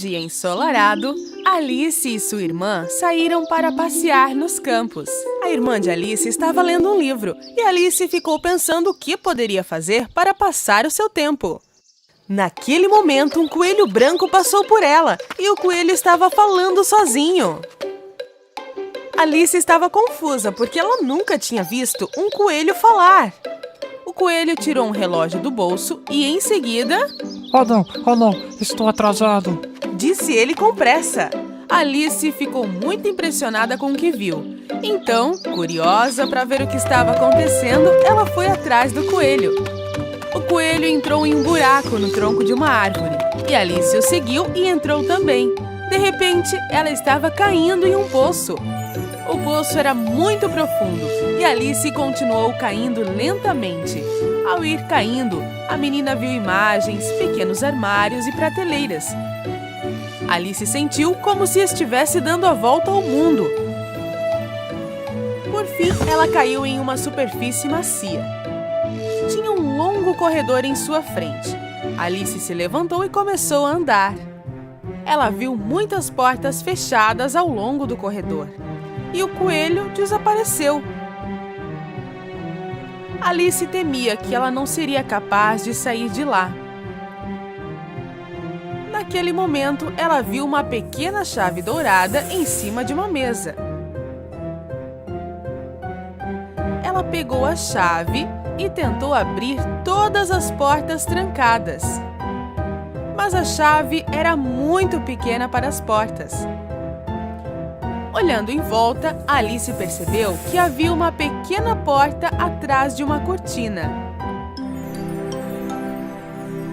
dia ensolarado, Alice e sua irmã saíram para passear nos campos. A irmã de Alice estava lendo um livro e Alice ficou pensando o que poderia fazer para passar o seu tempo. Naquele momento, um coelho branco passou por ela e o coelho estava falando sozinho. Alice estava confusa porque ela nunca tinha visto um coelho falar. O coelho tirou um relógio do bolso e, em seguida... Oh não, estou atrasado. Disse ele com pressa. Alice ficou muito impressionada com o que viu. Então, curiosa para ver o que estava acontecendo, ela foi atrás do coelho. O coelho entrou em um buraco no tronco de uma árvore e Alice o seguiu e entrou também. De repente, ela estava caindo em um poço. O poço era muito profundo e Alice continuou caindo lentamente. Ao ir caindo, a menina viu imagens, pequenos armários e prateleiras. Alice sentiu como se estivesse dando a volta ao mundo. Por fim, ela caiu em uma superfície macia. Tinha um longo corredor em sua frente. Alice se levantou e começou a andar. Ela viu muitas portas fechadas ao longo do corredor. E o coelho desapareceu. Alice temia que ela não seria capaz de sair de lá. Naquele momento, ela viu uma pequena chave dourada em cima de uma mesa. Ela pegou a chave e tentou abrir todas as portas trancadas. Mas a chave era muito pequena para as portas. Olhando em volta, Alice percebeu que havia uma pequena porta atrás de uma cortina.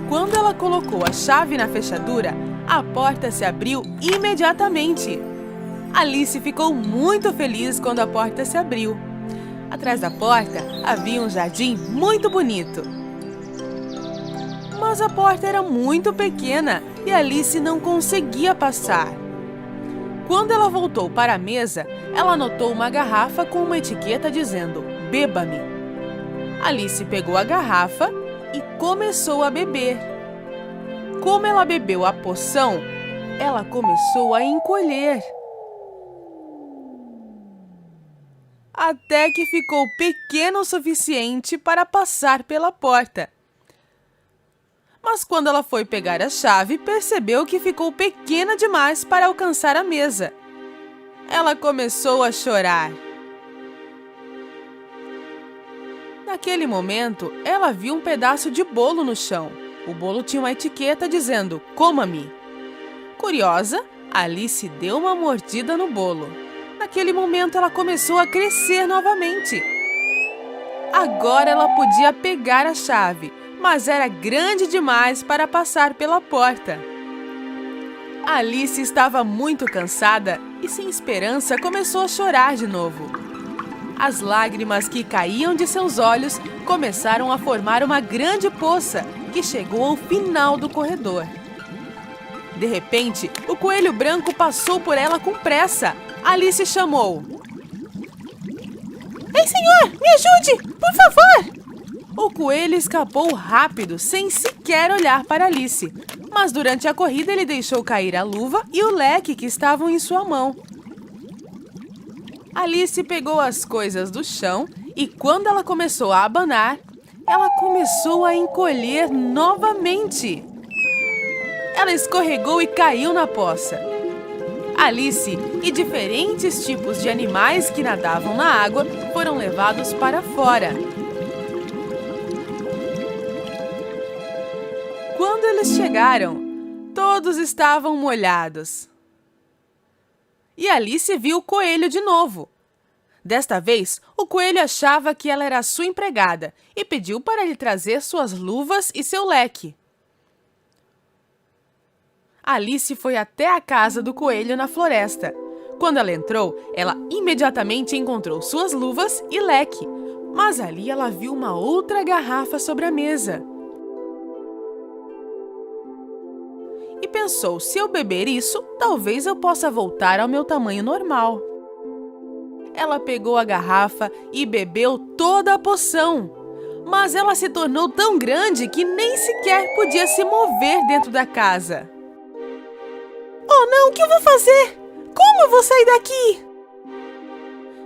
Quando ela colocou a chave na fechadura, a porta se abriu imediatamente. Alice ficou muito feliz quando a porta se abriu. Atrás da porta havia um jardim muito bonito. Mas a porta era muito pequena e Alice não conseguia passar. Quando ela voltou para a mesa, ela notou uma garrafa com uma etiqueta dizendo "Beba-me". Alice pegou a garrafa e começou a beber. Como ela bebeu a poção, ela começou a encolher. Até que ficou pequeno o suficiente para passar pela porta. Mas quando ela foi pegar a chave, percebeu que ficou pequena demais para alcançar a mesa. Ela começou a chorar. Naquele momento, ela viu um pedaço de bolo no chão. O bolo tinha uma etiqueta dizendo "Coma-me". Curiosa, Alice deu uma mordida no bolo. Naquele momento, ela começou a crescer novamente. Agora ela podia pegar a chave, mas era grande demais para passar pela porta. Alice estava muito cansada e, sem esperança, começou a chorar de novo. As lágrimas que caíam de seus olhos começaram a formar uma grande poça que chegou ao final do corredor. De repente, o coelho branco passou por ela com pressa. Alice chamou: "Ei, senhor, me ajude, por favor!" O coelho escapou rápido, sem sequer olhar para Alice. Mas durante a corrida ele deixou cair a luva e o leque que estavam em sua mão. Alice pegou as coisas do chão e quando ela começou a abanar, ela começou a encolher novamente. Ela escorregou e caiu na poça. Alice e diferentes tipos de animais que nadavam na água foram levados para fora. Quando eles chegaram, todos estavam molhados. E Alice viu o coelho de novo. Desta vez, o coelho achava que ela era sua empregada e pediu para lhe trazer suas luvas e seu leque. Alice foi até a casa do coelho na floresta. Quando ela entrou, ela imediatamente encontrou suas luvas e leque. Mas ali ela viu uma outra garrafa sobre a mesa. E pensou, se eu beber isso, talvez eu possa voltar ao meu tamanho normal. Ela pegou a garrafa e bebeu toda a poção. Mas ela se tornou tão grande que nem sequer podia se mover dentro da casa. Oh, não, o que eu vou fazer? Como eu vou sair daqui?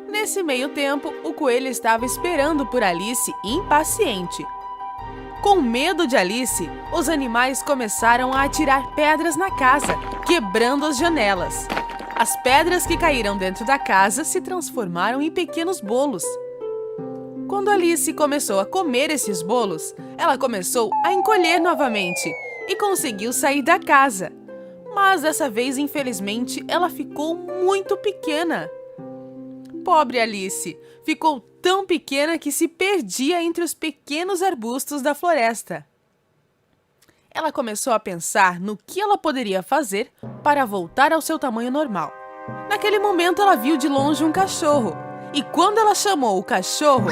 Nesse meio tempo, o coelho estava esperando por Alice, impaciente. Com medo de Alice, os animais começaram a atirar pedras na casa, quebrando as janelas. As pedras que caíram dentro da casa se transformaram em pequenos bolos. Quando Alice começou a comer esses bolos, ela começou a encolher novamente e conseguiu sair da casa. Mas dessa vez, infelizmente, ela ficou muito pequena. Pobre Alice, ficou tão pequena que se perdia entre os pequenos arbustos da floresta. Ela começou a pensar no que ela poderia fazer para voltar ao seu tamanho normal. Naquele momento, ela viu de longe um cachorro. E quando ela chamou o cachorro,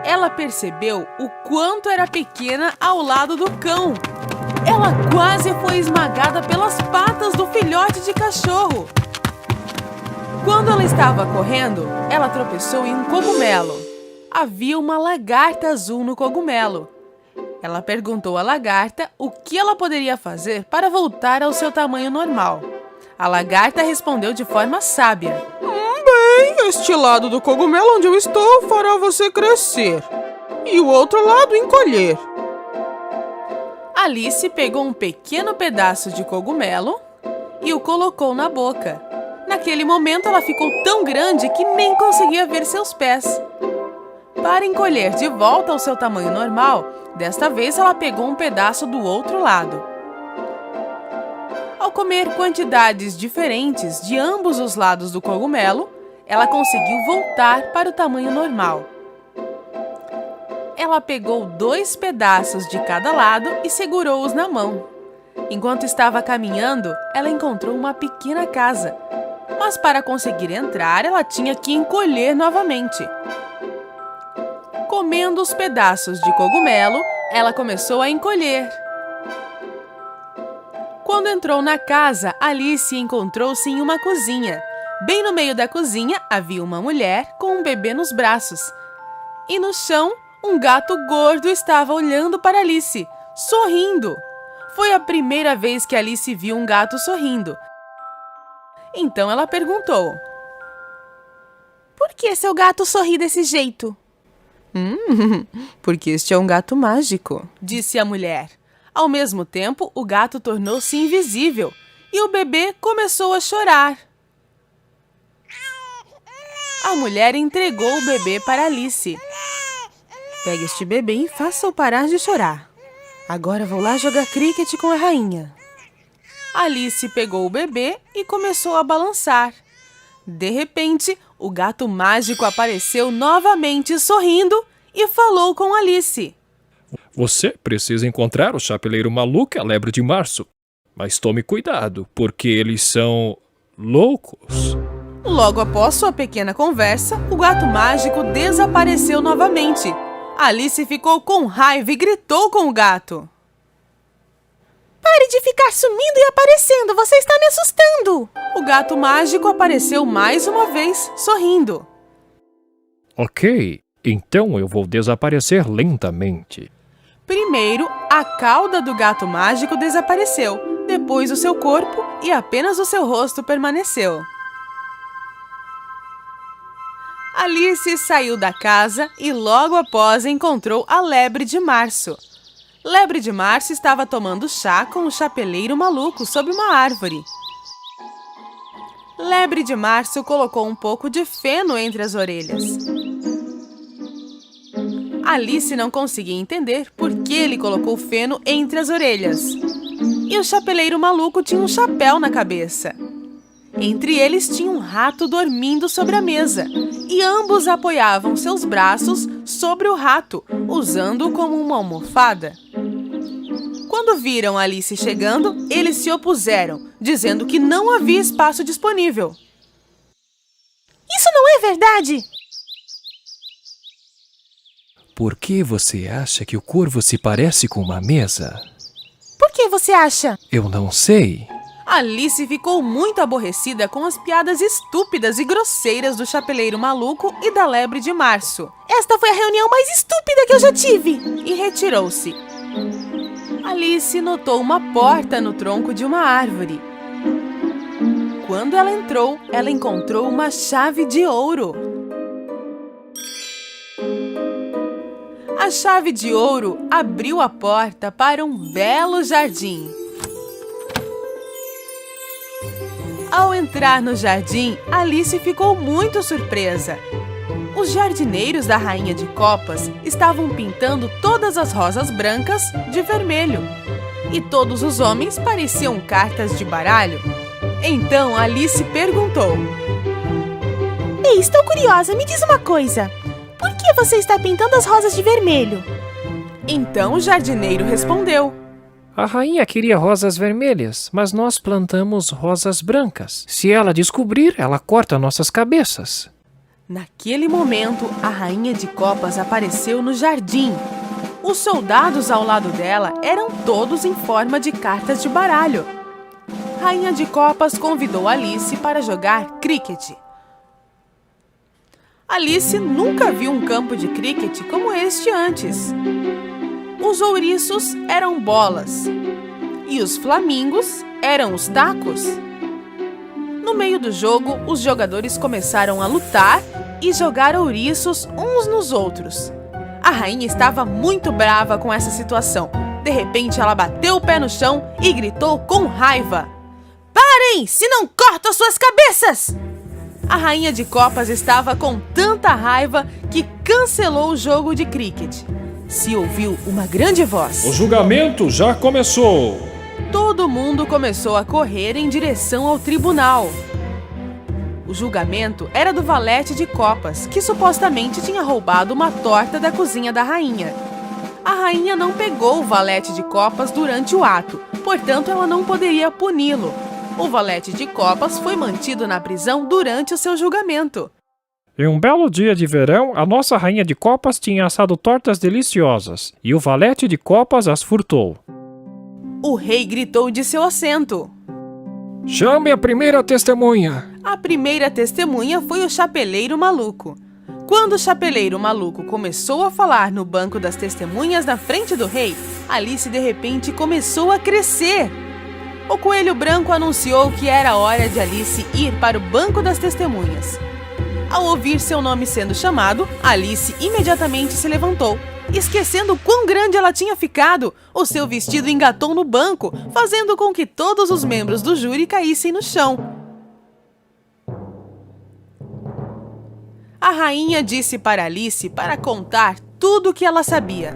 ela percebeu o quanto era pequena ao lado do cão. Ela quase foi esmagada pelas patas do filhote de cachorro. Quando ela estava correndo, ela tropeçou em um cogumelo. Havia uma lagarta azul no cogumelo. Ela perguntou à lagarta o que ela poderia fazer para voltar ao seu tamanho normal. A lagarta respondeu de forma sábia. Bem, este lado do cogumelo onde eu estou fará você crescer. E o outro lado encolher. Alice pegou um pequeno pedaço de cogumelo e o colocou na boca. Naquele momento, ela ficou tão grande que nem conseguia ver seus pés. Para encolher de volta ao seu tamanho normal, desta vez ela pegou um pedaço do outro lado. Ao comer quantidades diferentes de ambos os lados do cogumelo, ela conseguiu voltar para o tamanho normal. Ela pegou 2 pedaços de cada lado e segurou-os na mão. Enquanto estava caminhando, ela encontrou uma pequena casa. Mas para conseguir entrar, ela tinha que encolher novamente. Comendo os pedaços de cogumelo, ela começou a encolher. Quando entrou na casa, Alice encontrou-se em uma cozinha. Bem no meio da cozinha havia uma mulher com um bebê nos braços. E no chão, um gato gordo estava olhando para Alice, sorrindo. Foi a primeira vez que Alice viu um gato sorrindo. Então ela perguntou: Por que seu gato sorri desse jeito? Porque este é um gato mágico, disse a mulher. Ao mesmo tempo, o gato tornou-se invisível e o bebê começou a chorar. A mulher entregou o bebê para Alice. Pegue este bebê e faça-o parar de chorar. Agora vou lá jogar cricket com a rainha. Alice pegou o bebê e começou a balançar. De repente, o gato mágico apareceu novamente sorrindo e falou com Alice. Você precisa encontrar o chapeleiro maluco e a lebre de março. Mas tome cuidado, porque eles são loucos. Logo após sua pequena conversa, o gato mágico desapareceu novamente. Alice ficou com raiva e gritou com o gato. Pare de ficar sumindo e aparecendo, você está me assustando! O gato mágico apareceu mais uma vez, sorrindo. Ok, então eu vou desaparecer lentamente. Primeiro, a cauda do gato mágico desapareceu, depois o seu corpo e apenas o seu rosto permaneceu. Alice saiu da casa e logo após encontrou a lebre de março. Lebre de março estava tomando chá com o chapeleiro maluco sob uma árvore. Lebre de março colocou um pouco de feno entre as orelhas. Alice não conseguia entender por que ele colocou feno entre as orelhas. E o chapeleiro maluco tinha um chapéu na cabeça. Entre eles tinha um rato dormindo sobre a mesa, e ambos apoiavam seus braços sobre o rato, usando-o como uma almofada. Quando viram Alice chegando, eles se opuseram, dizendo que não havia espaço disponível. Isso não é verdade! Por que você acha que o corvo se parece com uma mesa? Por que você acha? Eu não sei. Alice ficou muito aborrecida com as piadas estúpidas e grosseiras do chapeleiro maluco e da lebre de março. Esta foi a reunião mais estúpida que eu já tive! E retirou-se. Alice notou uma porta no tronco de uma árvore. Quando ela entrou, ela encontrou uma chave de ouro. A chave de ouro abriu a porta para um belo jardim. Ao entrar no jardim, Alice ficou muito surpresa. Os jardineiros da Rainha de Copas estavam pintando todas as rosas brancas de vermelho. E todos os homens pareciam cartas de baralho. Então Alice perguntou: Ei, estou curiosa, me diz uma coisa. Por que você está pintando as rosas de vermelho? Então o jardineiro respondeu: A rainha queria rosas vermelhas, mas nós plantamos rosas brancas. Se ela descobrir, ela corta nossas cabeças. Naquele momento, a Rainha de Copas apareceu no jardim. Os soldados ao lado dela eram todos em forma de cartas de baralho. Rainha de Copas convidou Alice para jogar cricket. Alice nunca viu um campo de cricket como este antes. Os ouriços eram bolas e os flamingos eram os tacos. No meio do jogo, os jogadores começaram a lutar e jogar ouriços uns nos outros. A rainha estava muito brava com essa situação. De repente, ela bateu o pé no chão e gritou com raiva: Parem, se não corto as suas cabeças! A Rainha de Copas estava com tanta raiva que cancelou o jogo de cricket. Se ouviu uma grande voz: O julgamento já começou! Todo mundo começou a correr em direção ao tribunal. O julgamento era do valete de Copas, que supostamente tinha roubado uma torta da cozinha da rainha. A rainha não pegou o valete de Copas durante o ato, portanto ela não poderia puni-lo. O valete de Copas foi mantido na prisão durante o seu julgamento. Em um belo dia de verão, a nossa rainha de copas tinha assado tortas deliciosas, e o valete de copas as furtou. O rei gritou de seu assento: Chame a primeira testemunha! A primeira testemunha foi o Chapeleiro Maluco. Quando o Chapeleiro Maluco começou a falar no banco das testemunhas na frente do rei, Alice de repente começou a crescer. O Coelho Branco anunciou que era hora de Alice ir para o banco das testemunhas. Ao ouvir seu nome sendo chamado, Alice imediatamente se levantou. Esquecendo quão grande ela tinha ficado, o seu vestido engatou no banco, fazendo com que todos os membros do júri caíssem no chão. A rainha disse para Alice para contar tudo o que ela sabia.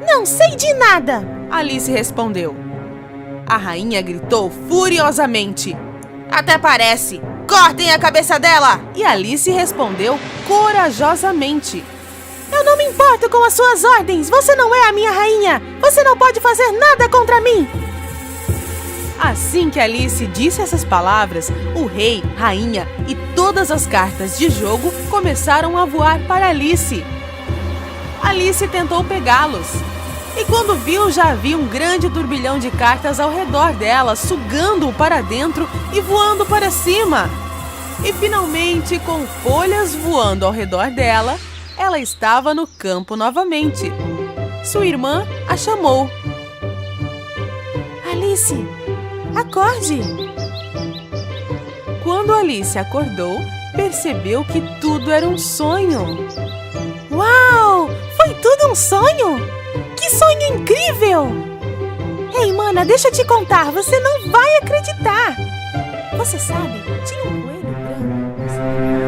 Não sei de nada! Alice respondeu. A rainha gritou furiosamente: Até parece! Cortem a cabeça dela! E Alice respondeu corajosamente: Eu não me importo com as suas ordens! Você não é a minha rainha! Você não pode fazer nada contra mim! Assim que Alice disse essas palavras, o rei, rainha e todas as cartas de jogo começaram a voar para Alice. Alice tentou pegá-los. E quando viu, já havia um grande turbilhão de cartas ao redor dela, sugando-o para dentro e voando para cima. E finalmente, com folhas voando ao redor dela, ela estava no campo novamente. Sua irmã a chamou. Alice, acorde! Quando Alice acordou, percebeu que tudo era um sonho. Uau! Foi tudo um sonho? Que sonho incrível! Ei, mana, deixa eu te contar, você não vai acreditar! Você sabe, tinha um coelho branco.